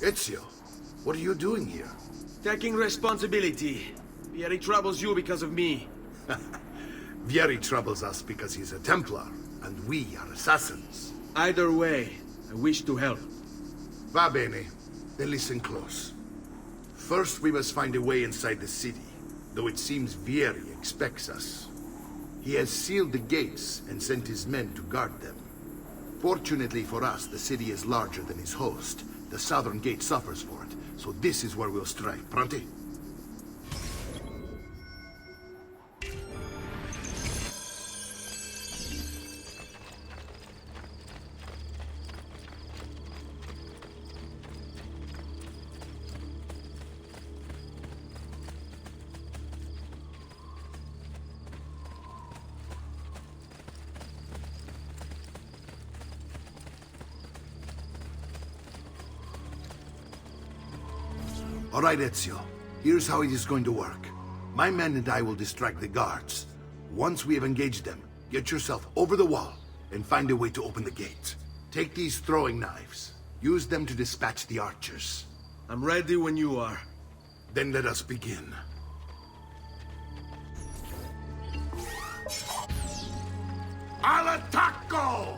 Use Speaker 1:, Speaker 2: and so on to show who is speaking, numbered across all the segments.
Speaker 1: Ezio, what are you doing here?
Speaker 2: Taking responsibility. Vieri troubles you because of me.
Speaker 1: Vieri troubles us because he's a Templar, and we are assassins.
Speaker 2: Either way, I wish to help.
Speaker 1: Va bene. Then listen close. First, we must find a way inside the city, though it seems Vieri expects us. He has sealed the gates and sent his men to guard them. Fortunately for us, the city is larger than his host. The southern gate suffers for it, so this is where we'll strike. Pronti? All right, Ezio. Here's how it is going to work. My men and I will distract the guards. Once we have engaged them, get yourself over the wall and find a way to open the gate. Take these throwing knives. Use them to dispatch the archers.
Speaker 2: I'm ready when you are.
Speaker 1: Then let us begin. Al attacco!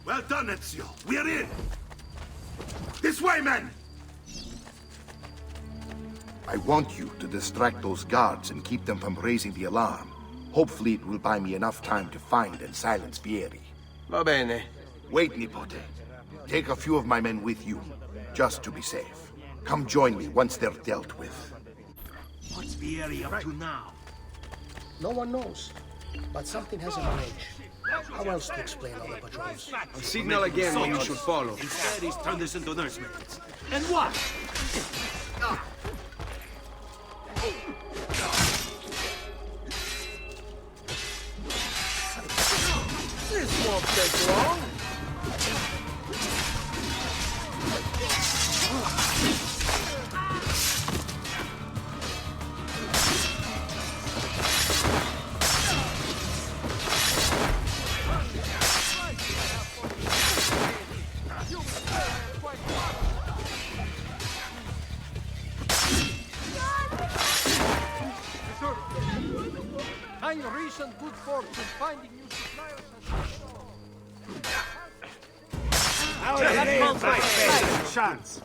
Speaker 1: Well done, Ezio. We're in! This way, men! I want you to distract those guards and keep them from raising the alarm. Hopefully it will buy me enough time to find and silence Vieri.
Speaker 2: Va bene.
Speaker 1: Wait, Nipote. Take a few of my men with you, just to be safe. Come join me once they're dealt with.
Speaker 2: What's Vieri up to now?
Speaker 3: No one knows, but something hasn't arranged. How else to explain all the patrols?
Speaker 2: I'll signal again when you should follow.
Speaker 4: Instead, he's turned this into nursemaids. And what?
Speaker 2: This won't take long.
Speaker 5: Find recent good fortune finding new suppliers and
Speaker 4: Chance.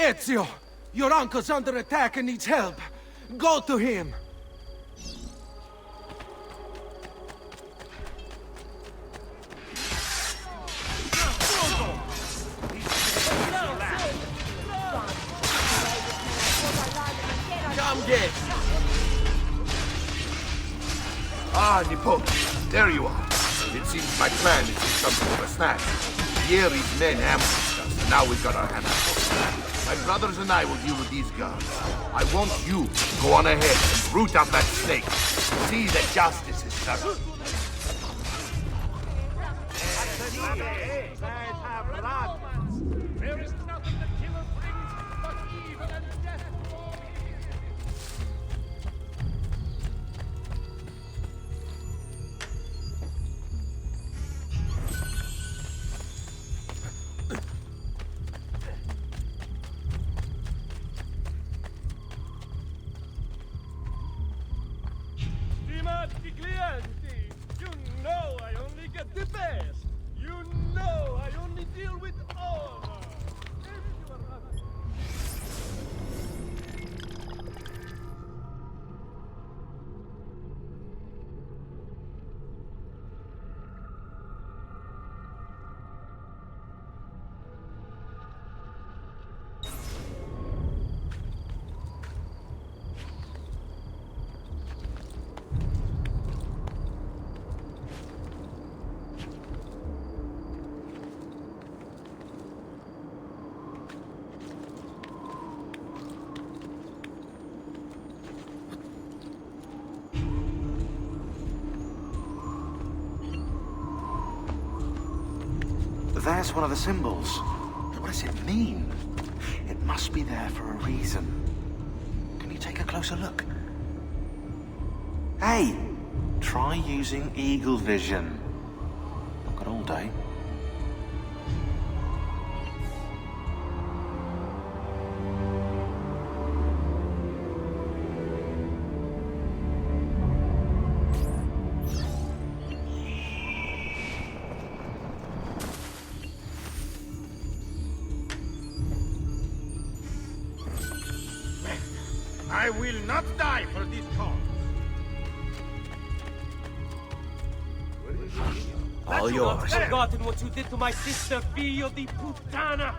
Speaker 5: Ezio! Your uncle's under attack and needs help. Go to him!
Speaker 2: Come get!
Speaker 1: Ah, Nipote, there you are. It seems my plan is in something of a snag. Vieri's men ambushed us, and now we've got our hands full. My brothers and I will deal with these guards. I want you to go on ahead and root out that snake. See that justice is served.
Speaker 5: There is nothing the killer brings but evil and death. Stimati clienti, you know I only get the best. You know I only deal with honor.
Speaker 6: There's one of the symbols. What does it mean? It must be there for a reason. Can you take a closer look? Hey! Try using eagle vision. Not got all day.
Speaker 4: I will not die for this cause.
Speaker 2: All yours.
Speaker 5: I've forgotten what you did to my sister, figlio di puttana!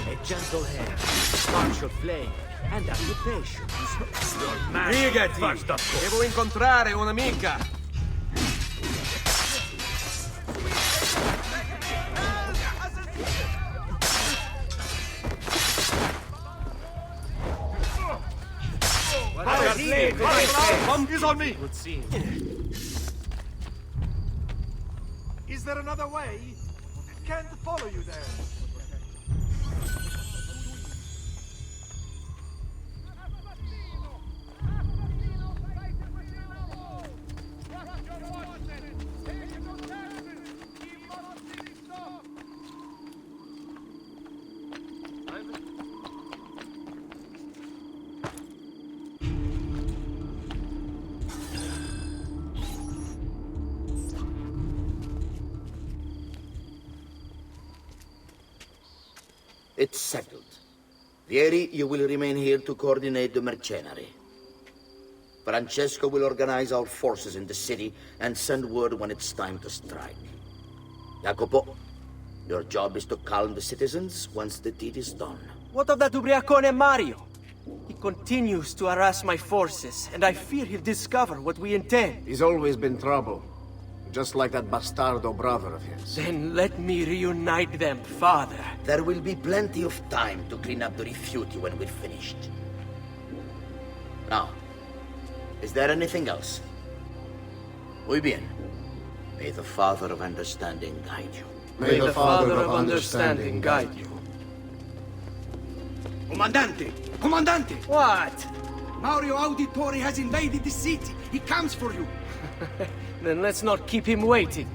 Speaker 7: A gentle hand, partial flame, and occupation.
Speaker 2: Sbrigati! Devo incontrare un'amica!
Speaker 4: He's on me!
Speaker 7: Would seem.
Speaker 5: Is there another way? Can't follow you there.
Speaker 8: It's settled. Vieri, you will remain here to coordinate the mercenary. Francesco will organize our forces in the city and send word when it's time to strike. Jacopo, your job is to calm the citizens once the deed is done.
Speaker 9: What of that ubriacone Mario? He continues to harass my forces, and I fear he'll discover what we intend.
Speaker 10: He's always been trouble. Just like that bastardo brother of his.
Speaker 9: Then let me reunite them, father.
Speaker 8: There will be plenty of time to clean up the refuti when we're finished. Now, is there anything else? Muy bien. May the Father of Understanding guide you.
Speaker 10: May the Father of Understanding guide you.
Speaker 2: Comandante! Comandante!
Speaker 9: What?
Speaker 2: Mario Auditore has invaded the city. He comes for you.
Speaker 9: Then let's not keep him waiting.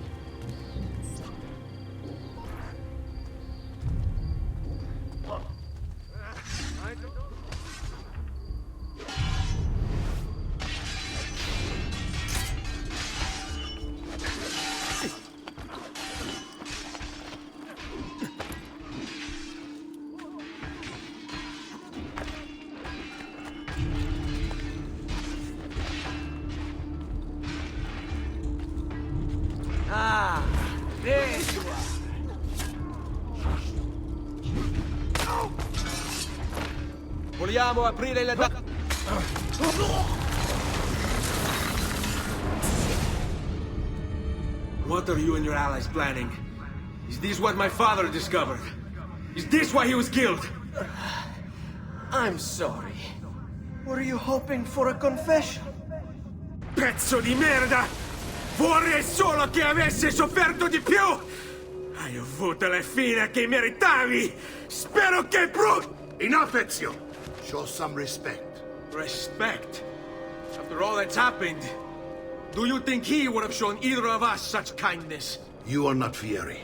Speaker 2: Vogliamo aprire le What are you and your allies planning? Is this what my father discovered? Is this why he was killed?
Speaker 9: I'm sorry. Were you hoping for a confession?
Speaker 2: Pezzo di merda! Vorrei solo che avessi sofferto di più! Hai avuto la fine che meritavi! Spero che
Speaker 1: Enough, Ezio! Show some respect.
Speaker 2: Respect? After all that's happened, do you think he would have shown either of us such kindness?
Speaker 1: You are not Vieri.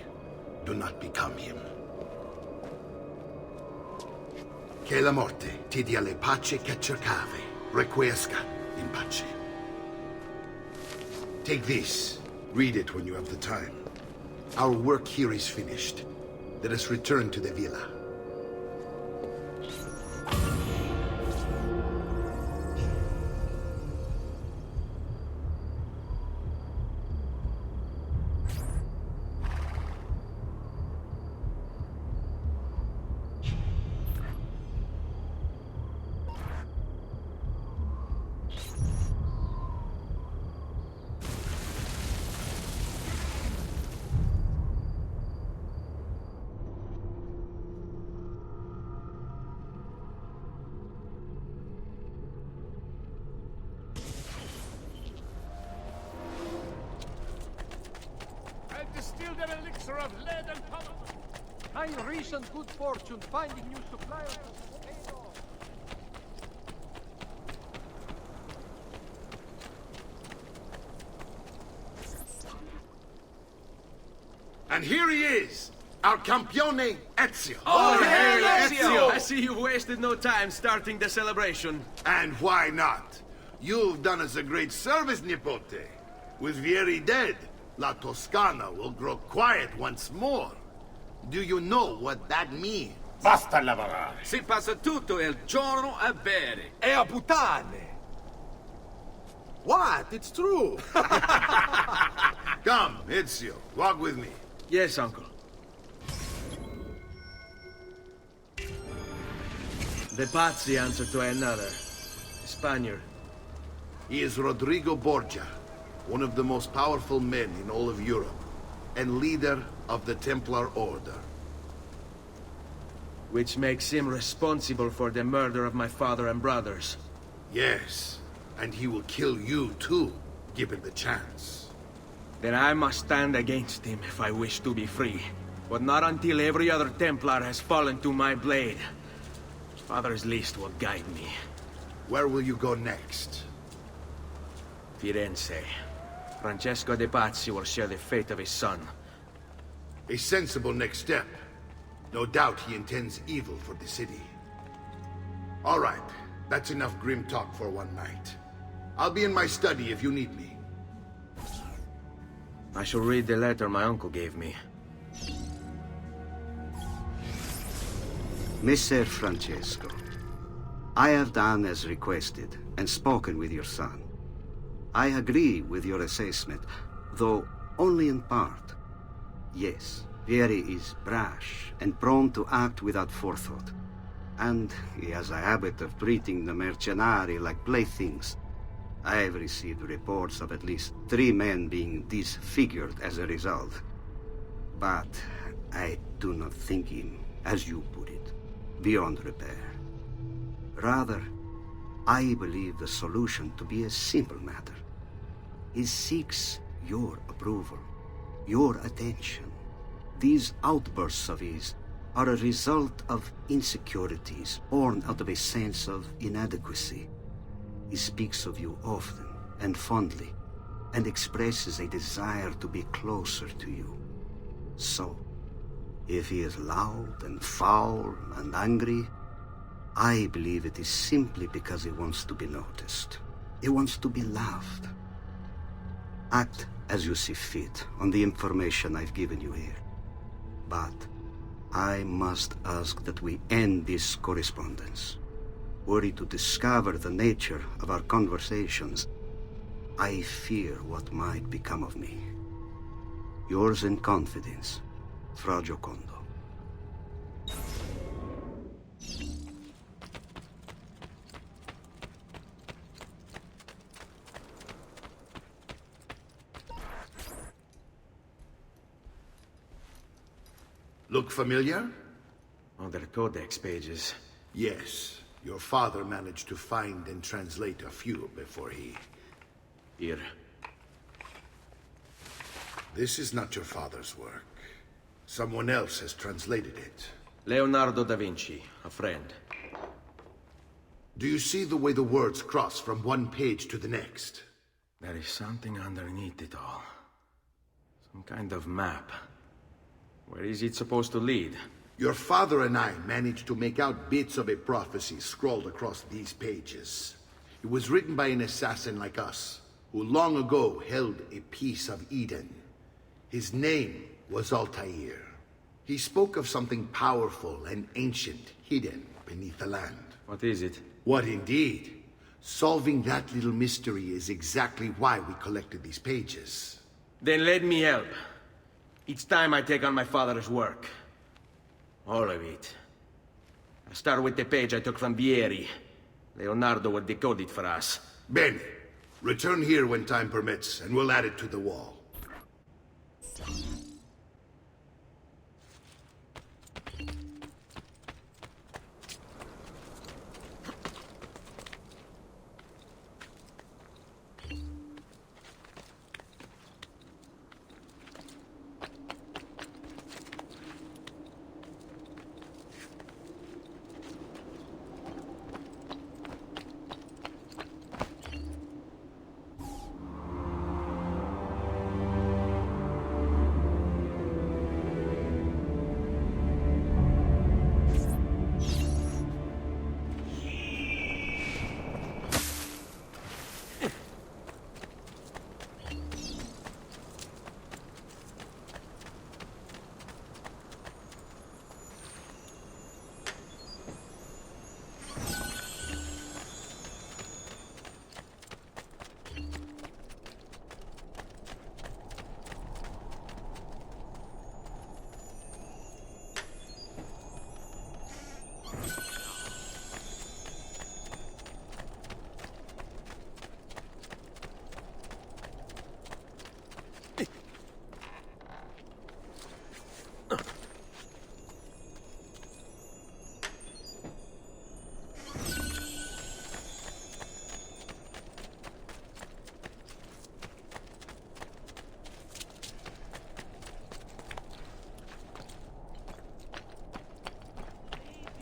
Speaker 1: Do not become him. Che la morte ti dia le pace che cercavi. Requiescat in pace. Take this. Read it when you have the time. Our work here is finished. Let us return to the villa.
Speaker 5: Distilled an elixir of lead and power. My recent good fortune finding new suppliers.
Speaker 1: And here he is, our campione Ezio.
Speaker 2: Oh, hail Ezio! I see you've wasted no time starting the celebration.
Speaker 1: And why not? You've done us a great service, Nipote. With Vieri dead, La Toscana will grow quiet once more. Do you know what that means?
Speaker 4: Basta lavorare.
Speaker 11: Si passa tutto il giorno a bere.
Speaker 10: E a puttane! What? It's true!
Speaker 1: Come, Ezio, walk with me.
Speaker 2: Yes, uncle. The Pazzi answer to another. A Spaniard.
Speaker 1: He is Rodrigo Borgia, one of the most powerful men in all of Europe, and leader of the Templar Order.
Speaker 2: Which makes him responsible for the murder of my father and brothers.
Speaker 1: Yes, and he will kill you too, given the chance.
Speaker 2: Then I must stand against him if I wish to be free. But not until every other Templar has fallen to my blade. Father's list will guide me.
Speaker 1: Where will you go next?
Speaker 2: Firenze. Francesco de Pazzi will share the fate of his son.
Speaker 1: A sensible next step. No doubt he intends evil for the city. All right, that's enough grim talk for one night. I'll be in my study if you need me.
Speaker 2: I shall read the letter my uncle gave me.
Speaker 12: Messer Francesco, I have done as requested and spoken with your son. I agree with your assessment, though only in part. Yes, Vieri is brash and prone to act without forethought. And he has a habit of treating the mercenari like playthings. I have received reports of at least 3 men being disfigured as a result. But I do not think him, as you put it, beyond repair. Rather, I believe the solution to be a simple matter. He seeks your approval, your attention. These outbursts of his are a result of insecurities born out of a sense of inadequacy. He speaks of you often and fondly, and expresses a desire to be closer to you. So, if he is loud and foul and angry, I believe it is simply because he wants to be noticed. He wants to be loved. Act as you see fit on the information I've given you here. But I must ask that we end this correspondence. Were he to discover the nature of our conversations, I fear what might become of me. Yours in confidence, Fra Giocondo.
Speaker 1: Look familiar?
Speaker 13: Other codex pages.
Speaker 1: Yes. Your father managed to find and translate a few before he...
Speaker 13: Here.
Speaker 1: This is not your father's work. Someone else has translated it.
Speaker 13: Leonardo da Vinci, a friend.
Speaker 1: Do you see the way the words cross from one page to the next?
Speaker 13: There is something underneath it all. Some kind of map. Where is it supposed to lead?
Speaker 1: Your father and I managed to make out bits of a prophecy scrawled across these pages. It was written by an assassin like us, who long ago held a piece of Eden. His name was Altair. He spoke of something powerful and ancient hidden beneath the land.
Speaker 13: What is it?
Speaker 1: What indeed? Solving that little mystery is exactly why we collected these pages.
Speaker 13: Then let me help. It's time I take on my father's work. All of it. I'll start with the page I took from Vieri. Leonardo will decode it for us.
Speaker 1: Bene. Return here when time permits, and we'll add it to the wall.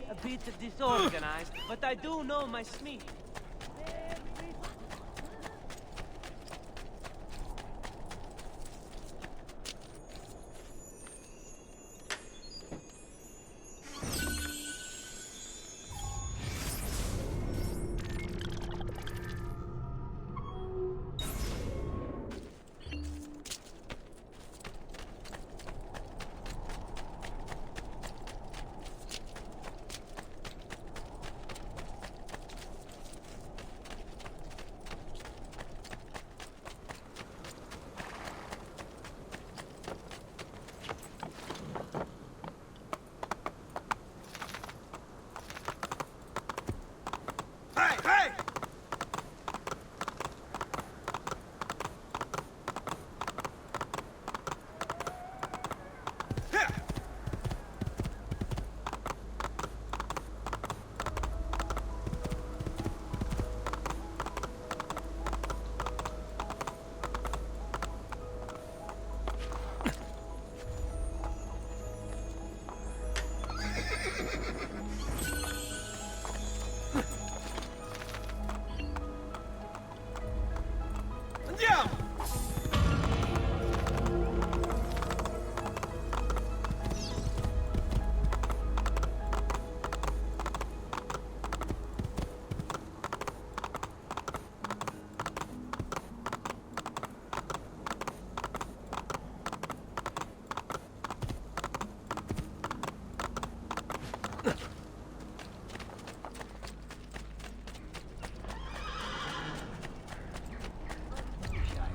Speaker 9: A bit disorganized, but I do know my smith.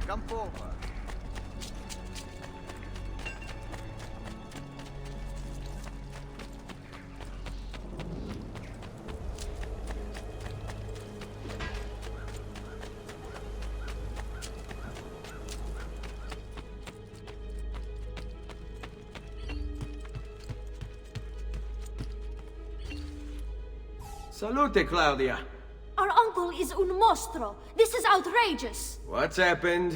Speaker 10: Come forward.
Speaker 13: Salute, Claudia.
Speaker 14: Our uncle is un mostro. This is outrageous.
Speaker 13: What's happened?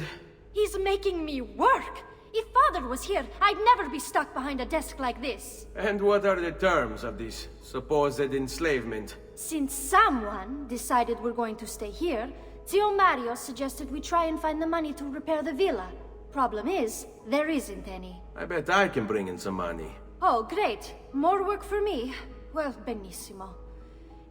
Speaker 14: He's making me work. If Father was here, I'd never be stuck behind a desk like this.
Speaker 13: And what are the terms of this supposed enslavement?
Speaker 14: Since someone decided we're going to stay here, Zio Mario suggested we try and find the money to repair the villa. Problem is, there isn't any.
Speaker 13: I bet I can bring in some money.
Speaker 14: Oh, great. More work for me. Well, benissimo.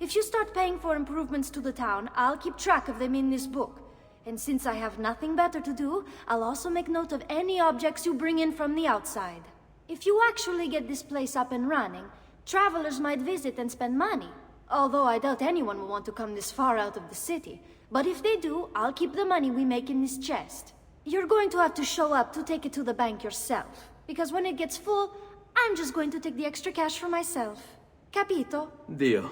Speaker 14: If you start paying for improvements to the town, I'll keep track of them in this book. And since I have nothing better to do, I'll also make note of any objects you bring in from the outside. If you actually get this place up and running, travelers might visit and spend money. Although I doubt anyone will want to come this far out of the city. But if they do, I'll keep the money we make in this chest. You're going to have to show up to take it to the bank yourself. Because when it gets full, I'm just going to take the extra cash for myself. Capito?
Speaker 13: Deal.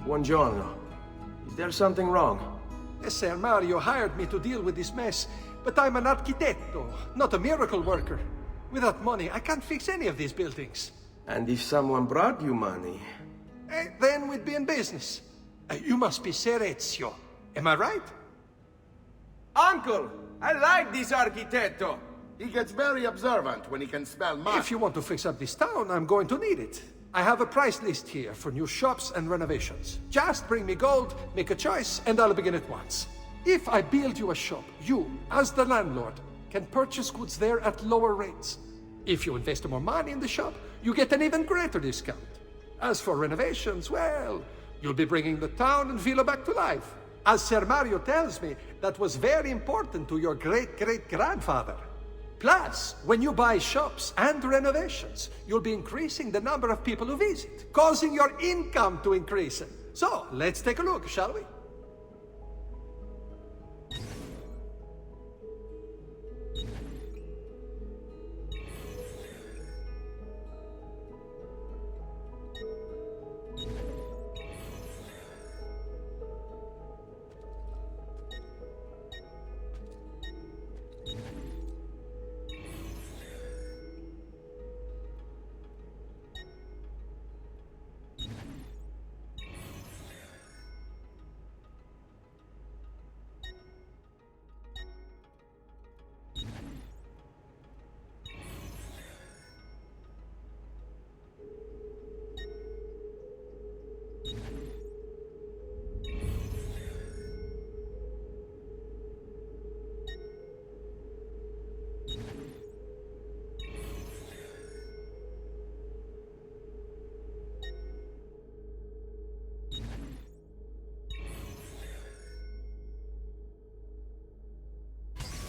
Speaker 13: Buongiorno. Is there something wrong?
Speaker 15: Ser Mario hired me to deal with this mess, but I'm an architetto, not a miracle worker. Without money, I can't fix any of these buildings.
Speaker 13: And if someone brought you money?
Speaker 15: Then we'd be in business. You must be Ser Ezio. Am I right?
Speaker 13: Uncle! I like this architetto!
Speaker 1: He gets very observant when he can smell money.
Speaker 15: If you want to fix up this town, I'm going to need it. I have a price list here for new shops and renovations. Just bring me gold, make a choice, and I'll begin at once. If I build you a shop, you, as the landlord, can purchase goods there at lower rates. If you invest more money in the shop, you get an even greater discount. As for renovations, well, you'll be bringing the town and villa back to life. As Ser Mario tells me, that was very important to your great-great-grandfather. Plus, when you buy shops and renovations, you'll be increasing the number of people who visit, causing your income to increase. So, let's take a look, shall we?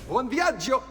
Speaker 15: Buon viaggio!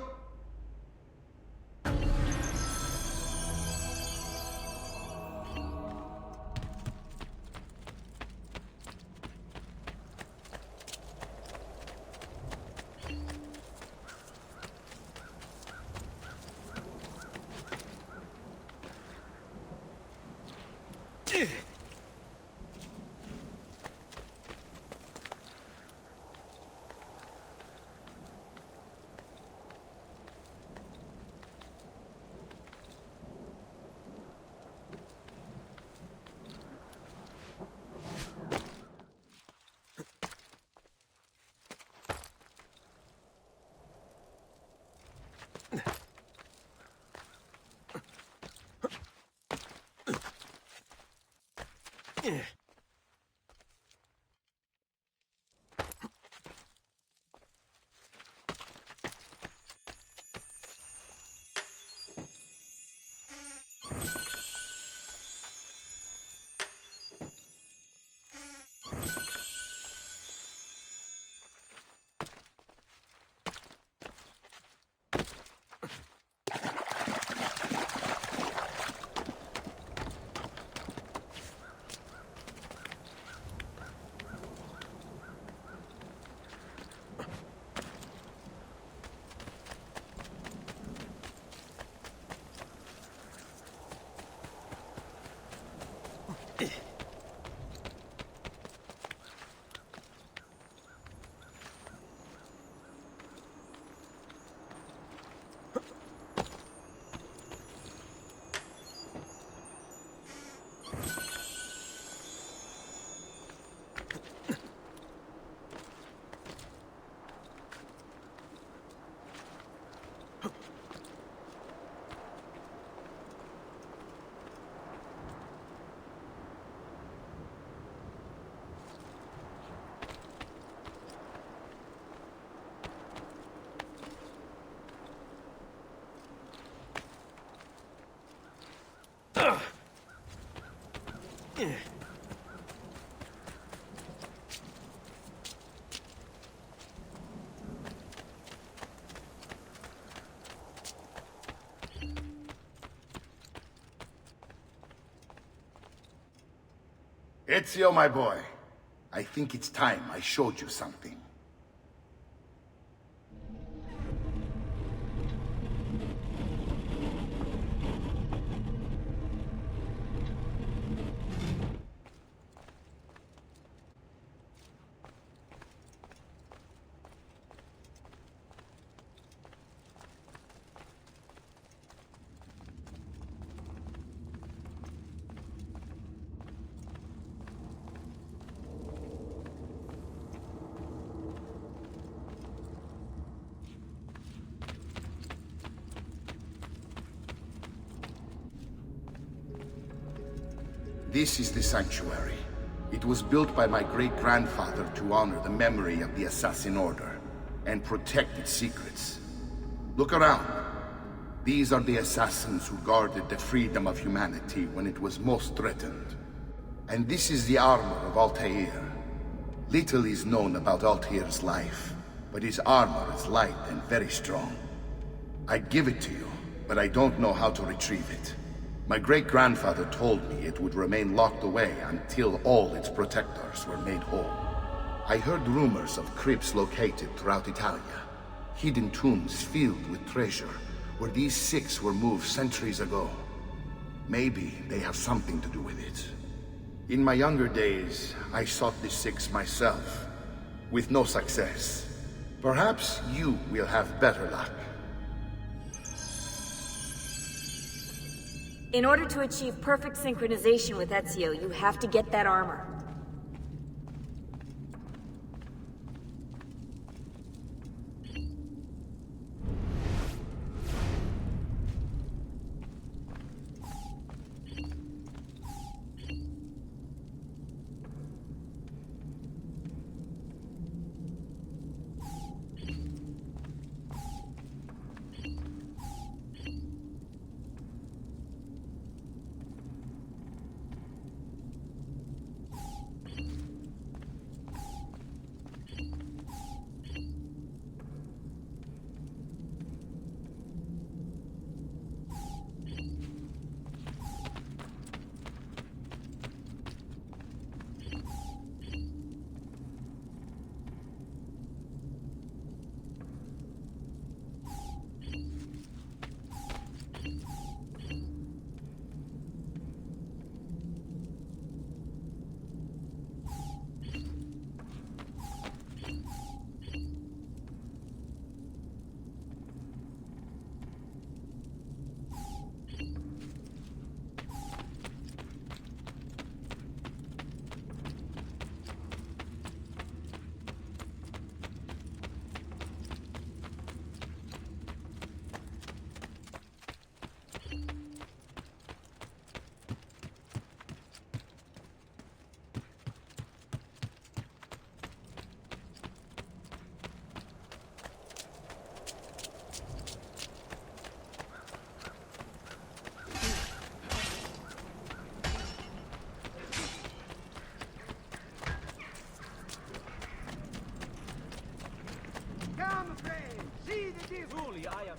Speaker 1: Ezio, my boy. I think it's time I showed you something. This is the sanctuary. It was built by my great-grandfather to honor the memory of the Assassin Order and protect its secrets. Look around. These are the assassins who guarded the freedom of humanity when it was most threatened. And this is the armor of Altair. Little is known about Altair's life, but his armor is light and very strong. I'd give it to you, but I don't know how to retrieve it. My great-grandfather told me it would remain locked away until all its protectors were made whole. I heard rumors of crypts located throughout Italia, hidden tombs filled with treasure, where these six were moved centuries ago. Maybe they have something to do with it. In my younger days, I sought the six myself, with no success. Perhaps you will have better luck.
Speaker 16: In order to achieve perfect synchronization with Ezio, you have to get that armor.
Speaker 7: Truly, I am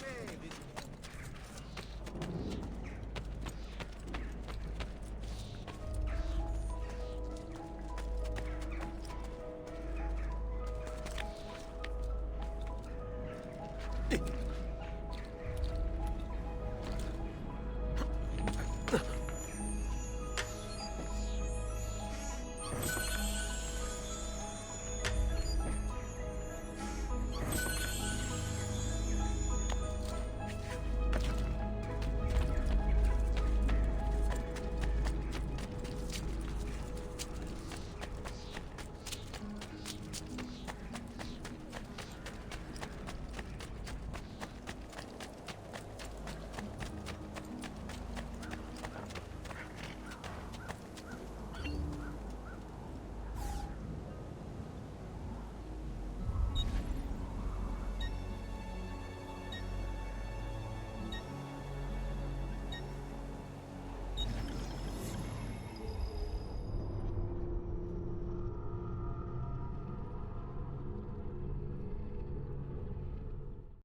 Speaker 7: this.